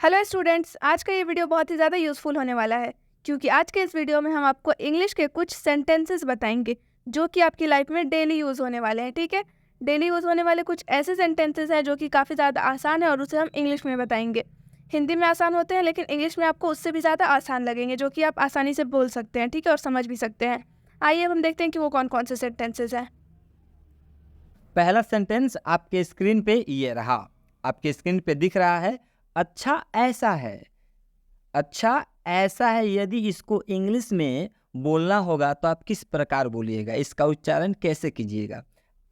Hello students, आज का ये वीडियो बहुत ही ज़्यादा यूज़फुल होने वाला है क्योंकि आज के इस वीडियो में हम आपको इंग्लिश के कुछ सेंटेंसेस बताएंगे जो कि आपकी लाइफ में डेली यूज़ होने वाले हैं। ठीक है, डेली यूज़ होने वाले कुछ ऐसे सेंटेंसेस हैं जो कि काफ़ी ज़्यादा आसान है और उसे हम इंग्लिश में बताएंगे। हिंदी में आसान होते हैं लेकिन इंग्लिश में आपको उससे भी ज़्यादा आसान लगेंगे, जो कि आप आसानी से बोल सकते हैं। ठीक है, और समझ भी सकते हैं। आइए अब हम देखते हैं कि वो कौन कौन से सेंटेंसेस हैं। पहला सेंटेंस आपके स्क्रीन पे ये रहा। आपके स्क्रीन पे दिख रहा है, अच्छा ऐसा है। अच्छा ऐसा है, यदि इसको इंग्लिश में बोलना होगा तो आप किस प्रकार बोलिएगा, इसका उच्चारण कैसे कीजिएगा।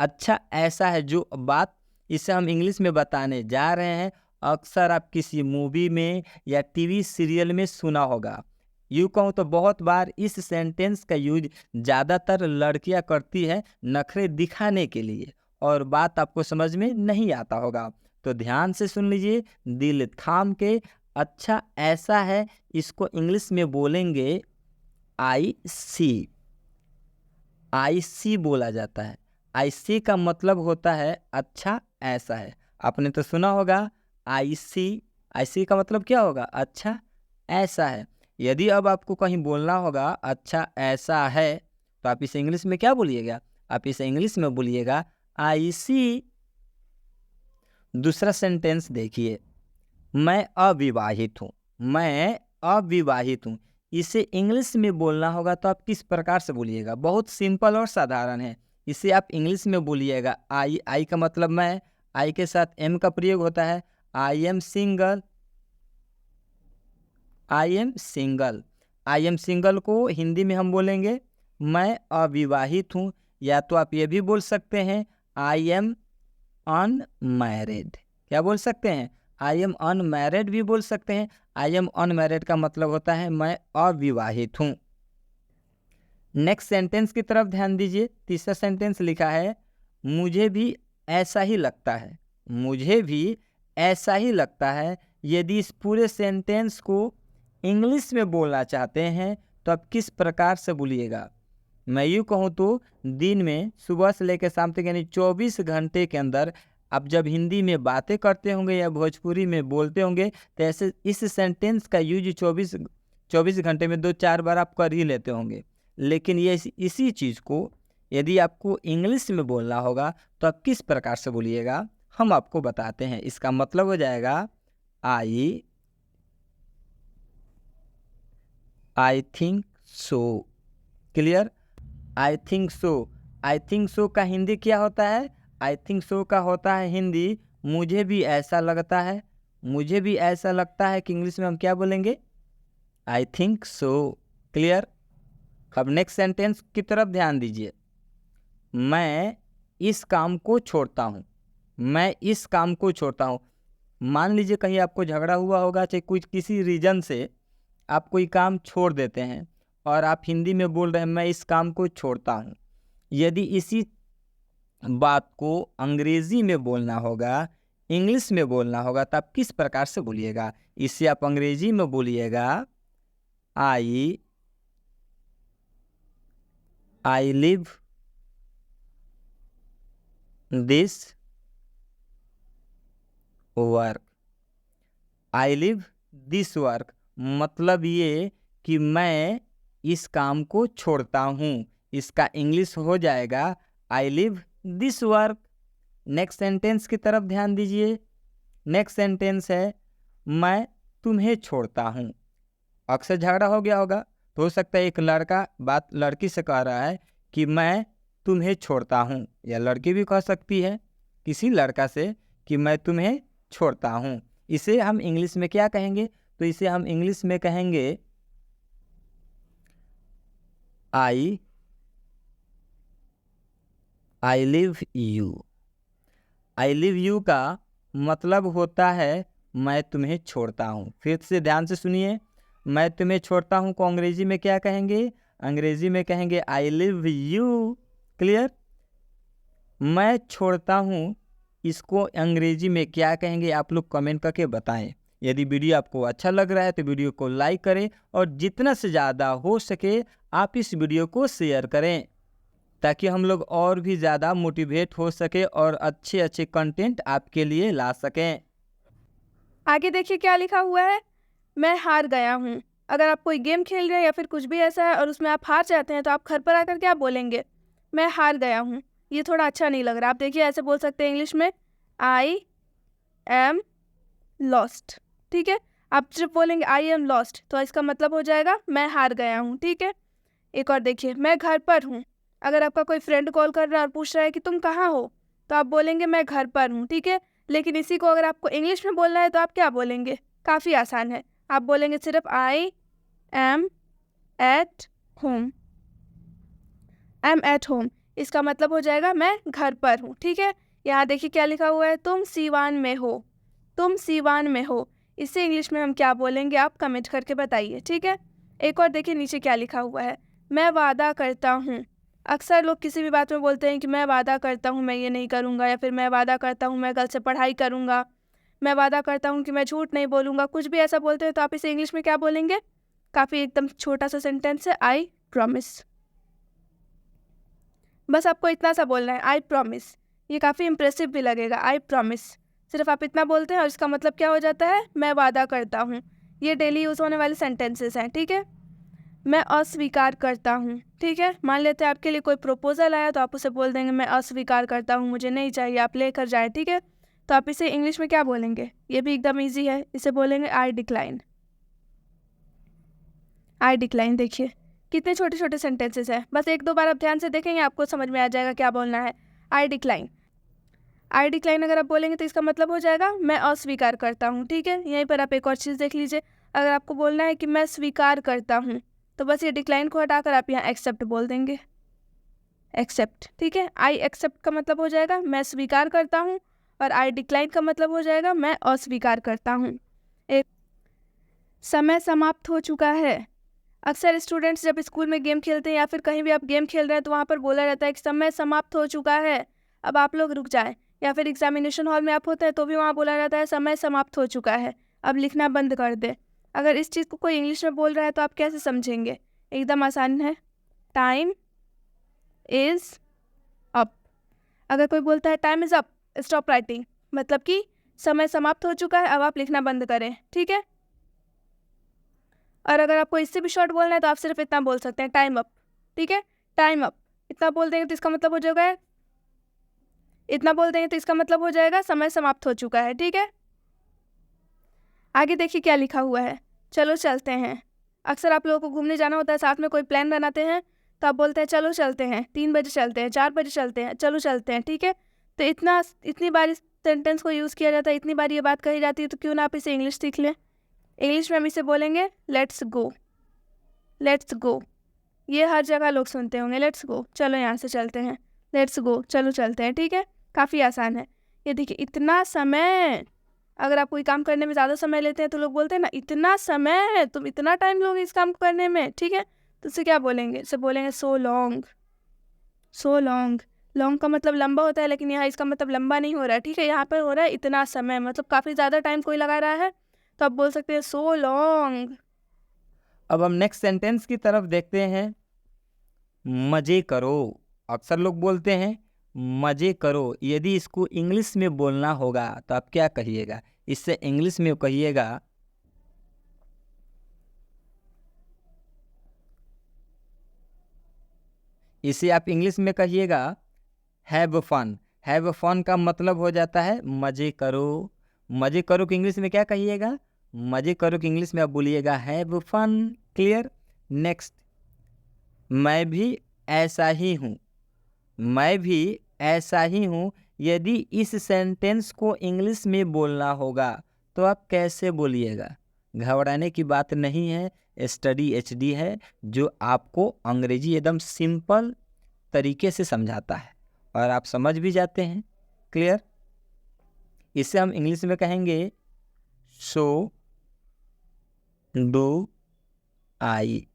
अच्छा ऐसा है जो बात इसे हम इंग्लिश में बताने जा रहे हैं, अक्सर आप किसी मूवी में या टीवी सीरियल में सुना होगा। यूँ कहूँ तो बहुत बार इस सेंटेंस का यूज ज़्यादातर लड़कियां करती है नखरे दिखाने के लिए, और बात आपको समझ में नहीं आता होगा। तो ध्यान से सुन लीजिए, दिल थाम के। अच्छा ऐसा है, इसको इंग्लिश में बोलेंगे आई सी। आई सी बोला जाता है। आई सी का मतलब होता है अच्छा ऐसा है। आपने तो सुना होगा आई सी। आई सी का मतलब क्या होगा? अच्छा ऐसा है। यदि अब आपको कहीं बोलना होगा अच्छा ऐसा है, तो आप इसे इंग्लिश में क्या बोलिएगा? आप इसे इंग्लिश में बोलिएगा आई सी। दूसरा सेंटेंस देखिए, मैं अविवाहित हूँ। मैं अविवाहित हूँ, इसे इंग्लिश में बोलना होगा तो आप किस प्रकार से बोलिएगा? बहुत सिंपल और साधारण है। इसे आप इंग्लिश में बोलिएगा आई। आई का मतलब मैं, आई के साथ एम का प्रयोग होता है। I am single. I am single. I am single को हिंदी में हम बोलेंगे मैं अविवाहित हूँ, या तो आप ये भी बोल सकते हैं आई एम अनमैरिड। क्या बोल सकते हैं? आई एम अनमैरिड भी बोल सकते हैं। आई एम अनमैरिड का मतलब होता है मैं अविवाहित हूँ। नेक्स्ट सेंटेंस की तरफ ध्यान दीजिए। तीसरा सेंटेंस लिखा है, मुझे भी ऐसा ही लगता है। मुझे भी ऐसा ही लगता है। यदि इस पूरे सेंटेंस को इंग्लिश में बोलना चाहते हैं तो आप किस प्रकार से बोलिएगा? मैं यूँ कहूँ तो दिन में सुबह से लेकर शाम तक यानी 24 घंटे के अंदर आप जब हिंदी में बातें करते होंगे या भोजपुरी में बोलते होंगे, तो ऐसे इस सेंटेंस का यूज 24 घंटे में 2-4 बार आप कर ही लेते होंगे। लेकिन ये इसी चीज़ को यदि आपको इंग्लिश में बोलना होगा तो आप किस प्रकार से बोलिएगा, हम आपको बताते हैं। इसका मतलब हो जाएगा I think so. Clear? I think so. I think so का हिंदी क्या होता है? आई थिंक सो का होता है हिंदी मुझे भी ऐसा लगता है। मुझे भी ऐसा लगता है कि इंग्लिश में हम क्या बोलेंगे? I think so. क्लियर? अब नेक्स्ट सेंटेंस की तरफ ध्यान दीजिए। मैं इस काम को छोड़ता हूँ। मैं इस काम को छोड़ता हूँ। मान लीजिए कहीं आपको झगड़ा हुआ होगा, चाहे कुछ किसी रीजन से आप कोई काम छोड़ देते हैं और आप हिंदी में बोल रहे हैं मैं इस काम को छोड़ता हूँ। यदि इसी बात को अंग्रेजी में बोलना होगा, इंग्लिश में बोलना होगा, तो आप किस प्रकार से बोलिएगा? इसे आप अंग्रेजी में बोलिएगा I live this work. I live this work मतलब ये कि मैं इस काम को छोड़ता हूँ। इसका इंग्लिश हो जाएगा I live this work. Next sentence की तरफ ध्यान दीजिए। नेक्स्ट सेंटेंस है मैं तुम्हें छोड़ता हूँ। अक्सर झगड़ा हो गया होगा, तो हो सकता है एक लड़का बात लड़की से कह रहा है कि मैं तुम्हें छोड़ता हूँ, या लड़की भी कह सकती है किसी लड़का से कि मैं तुम्हें छोड़ता हूँ। इसे हम इंग्लिश में क्या कहेंगे? तो इसे हम इंग्लिश में कहेंगे I live you. I live you का मतलब होता है मैं तुम्हें छोड़ता हूँ। फिर से ध्यान से सुनिए, मैं तुम्हें छोड़ता हूँ को अंग्रेजी में क्या कहेंगे? अंग्रेजी में कहेंगे आई लिव यू। क्लियर? मैं छोड़ता हूँ, इसको अंग्रेजी में क्या कहेंगे आप लोग कमेंट करके बताएं। यदि वीडियो आपको अच्छा लग रहा है तो वीडियो को लाइक करें, और जितना से ज़्यादा हो सके आप इस वीडियो को शेयर करें, ताकि हम लोग और भी ज़्यादा मोटिवेट हो सके और अच्छे अच्छे कंटेंट आपके लिए ला सकें। आगे देखिए क्या लिखा हुआ है, मैं हार गया हूँ। अगर आप कोई गेम खेल रहे हैं या फिर कुछ भी ऐसा है और उसमें आप हार जाते हैं तो आप घर पर आकर क्या बोलेंगे, मैं हार गया हूँ। ये थोड़ा अच्छा नहीं लग रहा। आप देखिए ऐसे बोल सकते हैं इंग्लिश में, आई एम लॉस्ट। ठीक है, आप जब बोलेंगे आई एम लॉस्ट तो इसका मतलब हो जाएगा मैं हार गया हूँ। ठीक है, एक और देखिए, मैं घर पर हूँ। अगर आपका कोई फ्रेंड कॉल कर रहा है और पूछ रहा है कि तुम कहाँ हो, तो आप बोलेंगे मैं घर पर हूँ। ठीक है, लेकिन इसी को अगर आपको इंग्लिश में बोलना है तो आप क्या बोलेंगे, काफ़ी आसान है। आप बोलेंगे सिर्फ I am at home. I am at home, इसका मतलब हो जाएगा मैं घर पर हूँ। ठीक है, यहाँ देखिए क्या लिखा हुआ है, तुम सीवान में हो। तुम सीवान में हो, इससे इंग्लिश में हम क्या बोलेंगे, आप कमेंट करके बताइए। ठीक है, एक और देखिए नीचे क्या लिखा हुआ है, मैं वादा करता हूँ। अक्सर लोग किसी भी बात में बोलते हैं कि मैं वादा करता हूँ मैं ये नहीं करूँगा, या फिर मैं वादा करता हूँ मैं कल से पढ़ाई करूँगा, मैं वादा करता हूँ कि मैं झूठ नहीं बोलूँगा। कुछ भी ऐसा बोलते हैं तो आप इसे इंग्लिश में क्या बोलेंगे, काफ़ी एकदम छोटा सा सेंटेंस है, आई प्रॉमिस। बस आपको इतना सा बोलना है, आई प्रॉमिस। ये काफ़ी इंप्रेसिव भी लगेगा, आई प्रॉमिस। सिर्फ आप इतना बोलते हैं और इसका मतलब क्या हो जाता है, मैं वादा करता हूँ। ये डेली यूज़ होने वाले सेंटेंसेस हैं। ठीक है, मैं अस्वीकार करता हूँ। ठीक है, मान लेते हैं आपके लिए कोई प्रपोजल आया तो आप उसे बोल देंगे मैं अस्वीकार करता हूँ, मुझे नहीं चाहिए, आप लेकर जाए। ठीक है, तो आप इसे इंग्लिश में क्या बोलेंगे, ये भी एकदम ईजी है, इसे बोलेंगे आई डिक्लाइन। आई डिक्लाइन। देखिए कितने छोटे छोटे सेंटेंसेस हैं, बस एक दो बार आप ध्यान से देखेंगे आपको समझ में आ जाएगा क्या बोलना है, आई डिक्लाइन। आई डिक्लाइन अगर आप बोलेंगे तो इसका मतलब हो जाएगा मैं अस्वीकार करता हूँ। ठीक है, यहीं पर आप एक और चीज़ देख लीजिए, अगर आपको बोलना है कि मैं स्वीकार करता हूँ तो बस ये डिक्लाइन को हटाकर आप यहाँ एक्सेप्ट बोल देंगे, एक्सेप्ट। ठीक है, आई एक्सेप्ट का मतलब हो जाएगा मैं स्वीकार करता हूँ, और आई डिक्लाइन का मतलब हो जाएगा मैं अस्वीकार करता हूँ। एक, समय समाप्त हो चुका है। अक्सर स्टूडेंट्स जब स्कूल में गेम खेलते हैं या फिर कहीं भी आप गेम खेल रहे हैं तो वहाँ पर बोला जाता है कि समय समाप्त हो चुका है, अब आप लोग रुक जाएं। या फिर एग्जामिनेशन हॉल में आप होते हैं तो भी वहाँ बोला जाता है समय समाप्त हो चुका है, अब लिखना बंद कर दे। अगर इस चीज़ को कोई इंग्लिश में बोल रहा है तो आप कैसे समझेंगे, एकदम आसान है, टाइम इज़ अप। अगर कोई बोलता है time is up, stop writing, मतलब कि समय समाप्त हो चुका है, अब आप लिखना बंद करें। ठीक है, और अगर आपको इससे भी शॉर्ट बोलना है तो आप सिर्फ इतना बोल सकते हैं, टाइम अप। ठीक है, टाइम अप, इतना बोल देंगे तो इसका मतलब हो जाएगा, इतना बोल देंगे तो इसका मतलब हो जाएगा समय समाप्त हो चुका है। ठीक है, आगे देखिए क्या लिखा हुआ है, चलो चलते हैं। अक्सर आप लोगों को घूमने जाना होता है, साथ में कोई प्लान बनाते हैं तो आप बोलते हैं चलो चलते हैं, 3 बजे चलते हैं, 4 बजे चलते हैं, चलो चलते हैं। ठीक है, तो इतनी बार इस सेंटेंस को यूज़ किया जाता है, इतनी बार ये बात कही जाती है, तो क्यों ना आप इसे इंग्लिश सीख लें। इंग्लिश में हम इसे बोलेंगे लेट्स गो। लेट्स गो, ये हर जगह लोग सुनते होंगे, लेट्स गो, चलो यहाँ से चलते हैं, लेट्स गो, चलो चलते हैं। ठीक है, काफ़ी आसान है। ये देखिए इतना समय, अगर आप कोई काम करने में ज़्यादा समय लेते हैं तो लोग बोलते हैं ना इतना समय, तुम इतना टाइम लोगे इस काम को करने में। ठीक है, तो उससे क्या बोलेंगे, इससे बोलेंगे so long. So long, long का मतलब लंबा होता है, लेकिन यहाँ इसका मतलब लंबा नहीं हो रहा है। ठीक है, यहाँ पर हो रहा है इतना समय, मतलब काफ़ी ज़्यादा टाइम कोई लगा रहा है, तो आप बोल सकते हैं सो लॉन्ग। अब हम नेक्स्ट सेंटेंस की तरफ देखते हैं, मज़े करो। अक्सर लोग बोलते हैं मज़े करो, यदि इसको इंग्लिश में बोलना होगा तो आप क्या कहिएगा, इससे इंग्लिश में कहिएगा इसे आप इंग्लिश में कहिएगा हैव फन। हैव फन का मतलब हो जाता है मज़े करो। मज़े करो कि इंग्लिश में क्या कहिएगा, मज़े करो कि इंग्लिश में आप बोलिएगा हैव फन। क्लियर। नेक्स्ट, मैं भी ऐसा ही हूँ। मैं भी ऐसा ही हूँ, यदि इस सेंटेंस को इंग्लिश में बोलना होगा तो आप कैसे बोलिएगा। घबराने की बात नहीं है, स्टडी एचडी है जो आपको अंग्रेजी एकदम सिंपल तरीके से समझाता है और आप समझ भी जाते हैं। क्लियर। इसे हम इंग्लिश में कहेंगे so do I.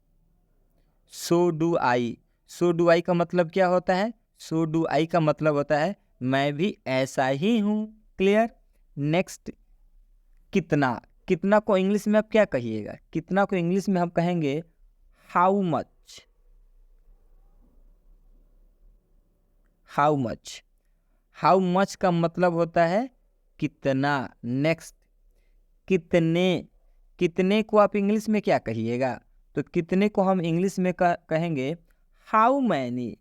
So do I. So do I का मतलब क्या होता है, सो डू आई का मतलब होता है मैं भी ऐसा ही हूँ। क्लियर। नेक्स्ट, कितना। कितना को इंग्लिश में आप क्या कहिएगा, कितना को इंग्लिश में हम कहेंगे how much. How much. How much का मतलब होता है कितना। नेक्स्ट, कितने को आप इंग्लिश में क्या कहिएगा? तो कितने को हम इंग्लिश में कहेंगे how many.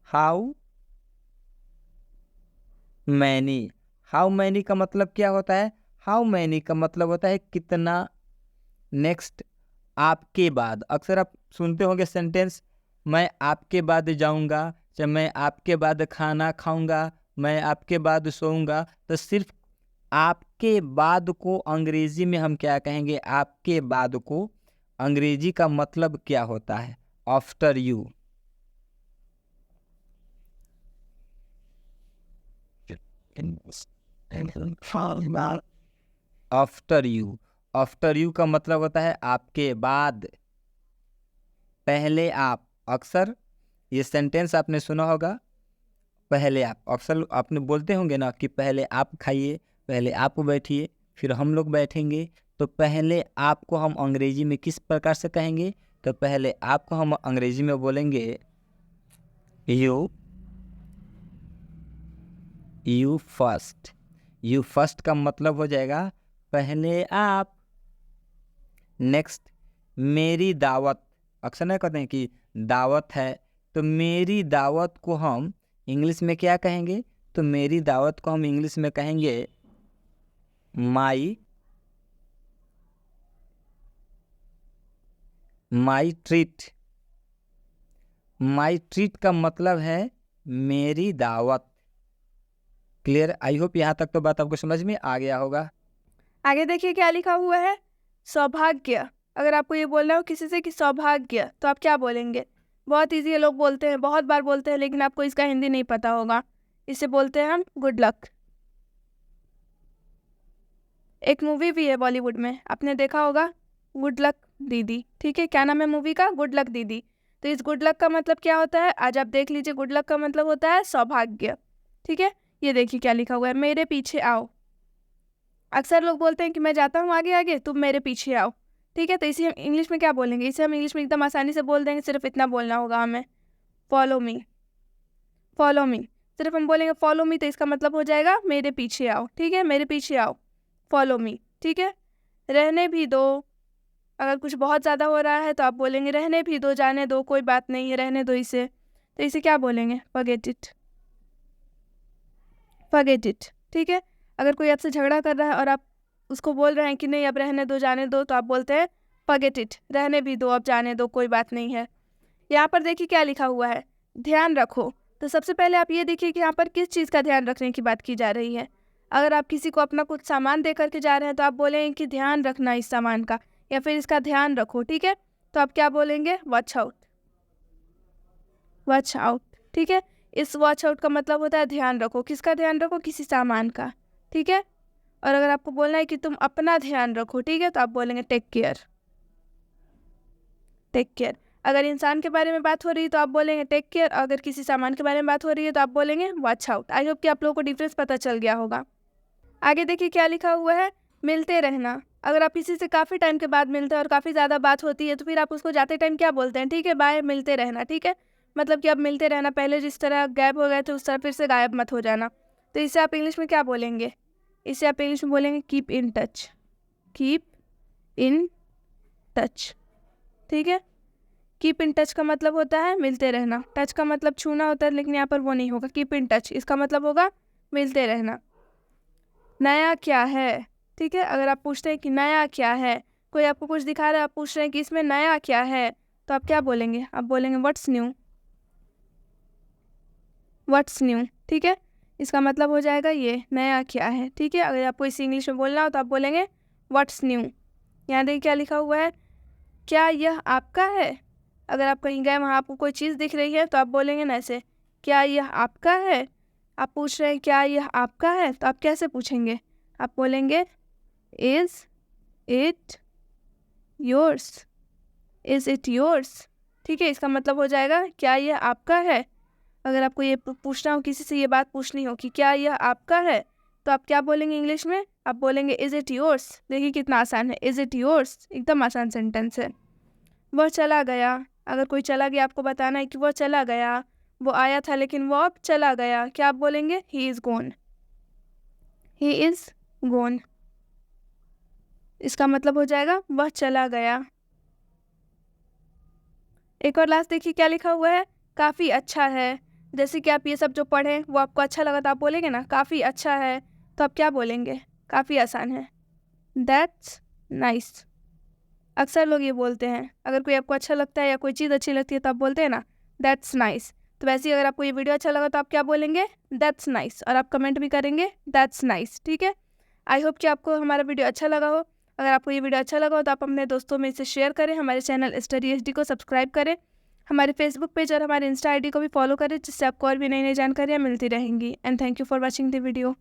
How many. How many का मतलब क्या होता है? हाउ मैनी का मतलब होता है कितना। नेक्स्ट, आपके बाद। अक्सर आप सुनते होंगे सेंटेंस, मैं आपके बाद जाऊंगा, या मैं आपके बाद खाना खाऊंगा, मैं आपके बाद सोऊंगा। तो सिर्फ आपके बाद को अंग्रेजी में हम क्या कहेंगे? आपके बाद को अंग्रेजी का मतलब क्या होता है? After you. After you. After you का मतलब होता है आपके बाद, पहले आप। अक्सर ये सेंटेंस आपने सुना होगा, पहले आप। अक्सर आपने बोलते होंगे ना कि पहले आप खाइए, पहले आप बैठिए, फिर हम लोग बैठेंगे। तो पहले आपको हम अंग्रेजी में किस प्रकार से कहेंगे? तो पहले आपको हम अंग्रेजी में बोलेंगे यू फर्स्ट। यू फर्स्ट का मतलब हो जाएगा पहले आप। नेक्स्ट, मेरी दावत। अक्सर नहीं कहते हैं कि दावत है, तो मेरी दावत को हम इंग्लिश में क्या कहेंगे? तो मेरी दावत को हम इंग्लिश में कहेंगे माई ट्रीट। माई ट्रीट का मतलब है मेरी दावत। क्लियर? आई होप यहाँ तक तो बात आपको समझ में आ गया होगा। आगे देखिए क्या लिखा हुआ है, सौभाग्य। अगर आपको ये बोलना हो किसी से कि सौभाग्य, तो आप क्या बोलेंगे? बहुत इजी है, लोग बोलते हैं, बहुत बार बोलते हैं, लेकिन आपको इसका हिंदी नहीं पता होगा। इसे बोलते हैं हम गुड लक। एक मूवी भी है बॉलीवुड में, आपने देखा होगा, गुड लक दीदी। ठीक है, क्या नाम है मूवी का? गुड लक दीदी। तो इस गुड लक का मतलब क्या होता है? आज आप देख लीजिए, गुड लक का मतलब होता है सौभाग्य। ठीक है, ये देखिए क्या लिखा हुआ है, मेरे पीछे आओ। अक्सर लोग बोलते हैं कि मैं जाता हूँ आगे आगे, तुम मेरे पीछे आओ। ठीक है, तो इसे हम इंग्लिश में क्या बोलेंगे? इसे हम इंग्लिश में एकदम आसानी से बोल देंगे, सिर्फ इतना बोलना होगा हमें, फॉलो मी। फॉलो मी, सिर्फ हम बोलेंगे फॉलो मी, तो इसका मतलब हो जाएगा मेरे पीछे आओ। ठीक है, मेरे पीछे आओ, फॉलो मी। ठीक है, रहने भी दो। अगर कुछ बहुत ज़्यादा हो रहा है तो आप बोलेंगे रहने भी दो, जाने दो, कोई बात नहीं है, रहने दो इसे। तो इसे क्या बोलेंगे? Forget it. Forget it. ठीक है, अगर कोई आपसे झगड़ा कर रहा है और आप उसको बोल रहे हैं कि नहीं अब रहने दो, जाने दो, तो आप बोलते हैं फॉरगेट इट, रहने भी दो, अब जाने दो, कोई बात नहीं है। यहाँ पर देखिए क्या लिखा हुआ है, ध्यान रखो। तो सबसे पहले आप ये देखिए कि यहाँ पर किस चीज़ का ध्यान रखने की बात की जा रही है। अगर आप किसी को अपना कुछ सामान दे करके जा रहे हैं तो आप बोलेंगे कि ध्यान रखना इस सामान का, या फिर इसका ध्यान रखो। ठीक है, तो आप क्या बोलेंगे? Watch out. Watch out. ठीक है, इस वॉच आउट का मतलब होता है ध्यान रखो। किसका ध्यान रखो? किसी सामान का। ठीक है, और अगर आपको बोलना है कि तुम अपना ध्यान रखो, ठीक है, तो आप बोलेंगे टेक केयर। Take care. अगर इंसान के बारे में बात हो रही है तो आप बोलेंगे टेक केयर, अगर किसी सामान के बारे में बात हो रही है तो आप बोलेंगे वॉच आउट। आई होप कि आप लोगों को डिफरेंस पता चल गया होगा। आगे देखिए क्या लिखा हुआ है, मिलते रहना। अगर आप किसी से काफ़ी टाइम के बाद मिलते हैं और काफ़ी ज़्यादा बात होती है तो फिर आप उसको जाते टाइम क्या बोलते हैं? ठीक है, बाय, मिलते रहना। ठीक है, मतलब कि अब मिलते रहना, पहले जिस तरह गायब हो गए थे उस तरह फिर से गायब मत हो जाना। तो इसे आप इंग्लिश में क्या बोलेंगे? इसे आप इंग्लिश में बोलेंगे keep in touch. Keep in touch. ठीक है, कीप इन टच का मतलब होता है मिलते रहना। टच का मतलब छूना होता है, लेकिन यहाँ पर वो नहीं होगा। कीप इन टच इसका मतलब होगा मिलते रहना। नया क्या है? ठीक है, अगर आप पूछते हैं कि नया क्या है, कोई आपको कुछ दिखा रहा है, आप पूछ रहे हैं कि इसमें नया क्या है, तो आप क्या बोलेंगे? आप बोलेंगे व्हाट्स न्यू। What's new. ठीक है, इसका मतलब हो जाएगा ये नया क्या है। ठीक है, अगर आपको इसे इंग्लिश में बोलना हो तो आप बोलेंगे व्हाट्स न्यू। यहाँ देखिए क्या लिखा हुआ है, क्या यह आपका है? अगर आप कहीं गए वहाँ आपको कोई चीज़ दिख रही है तो आप बोलेंगे ना ऐसे, क्या यह आपका है? आप पूछ रहे हैं क्या यह आपका है, तो आप कैसे पूछेंगे? आप बोलेंगे is it yours. Is it yours. ठीक है, इसका मतलब हो जाएगा क्या यह आपका है। अगर आपको ये पूछना हो, किसी से ये बात पूछनी हो कि क्या यह आपका है, तो आप क्या बोलेंगे इंग्लिश में? आप बोलेंगे इज़ इट योर्स। देखिए कितना आसान है, इज़ इट योर्स, एकदम आसान सेंटेंस है। वह चला गया। अगर कोई चला गया, आपको बताना है कि वह चला गया, वो आया था लेकिन वो अब चला गया, क्या आप बोलेंगे? He is gonna. He is gonna. इसका मतलब हो जाएगा वह चला गया। एक और लास्ट देखिए क्या लिखा हुआ है, काफ़ी अच्छा है। जैसे कि आप ये सब जो पढ़ें वो आपको अच्छा लगा तो आप बोलेंगे ना काफ़ी अच्छा है, तो आप क्या बोलेंगे? काफ़ी आसान है, दैट्स नाइस। अक्सर लोग ये बोलते हैं, अगर कोई आपको अच्छा लगता है या कोई चीज़ अच्छी लगती है तो आप बोलते हैं ना दैट्स नाइस। तो वैसे ही अगर आपको ये वीडियो अच्छा लगा तो आप क्या बोलेंगे? दैट्स नाइस, और आप कमेंट भी करेंगे दैट्स नाइस, ठीक है। आई होप कि आपको हमारा वीडियो अच्छा लगा हो। अगर आपको ये वीडियो अच्छा लगा हो तो आप अपने दोस्तों में इसे शेयर करें, हमारे चैनल स्टडी एचडी को सब्सक्राइब करें, हमारे फेसबुक पेज और हमारे इंस्टा आईडी को भी फॉलो करें, जिससे आपको और भी नई नई जानकारियाँ मिलती रहेंगी। And thank you for watching the video.